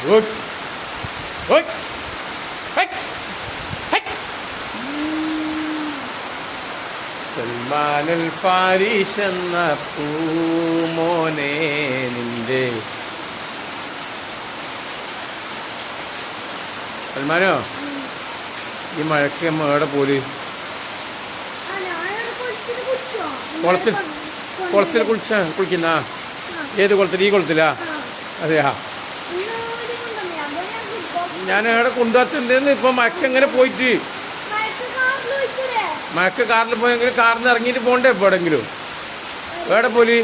ഓയ് ഓയ് high high Salmanul Farish എന്ന പൂമോനെ നിന്റെ സൽമാനോ ഈ മഴയ്ക്ക് നമ്മ എവിടെ പോല് കുളത്തിൽ കുളത്തിൽ കുളിക്കുന്ന ഏത് കുളത്തിൽ ഈ കുളത്തിലാ അതെയാ ഞാൻ എവിടെ കൊണ്ടുപോകത്തുണ്ടെന്ന് ഇപ്പം മഴക്ക് എങ്ങനെ പോയിട്ട് മഴക്ക് കാറിൽ പോയെങ്കിലും കാറിൽ നിന്ന് ഇറങ്ങിയിട്ട് പോകണ്ടേ ഇപ്പോൾ എവിടെങ്കിലും എവിടെ പോല്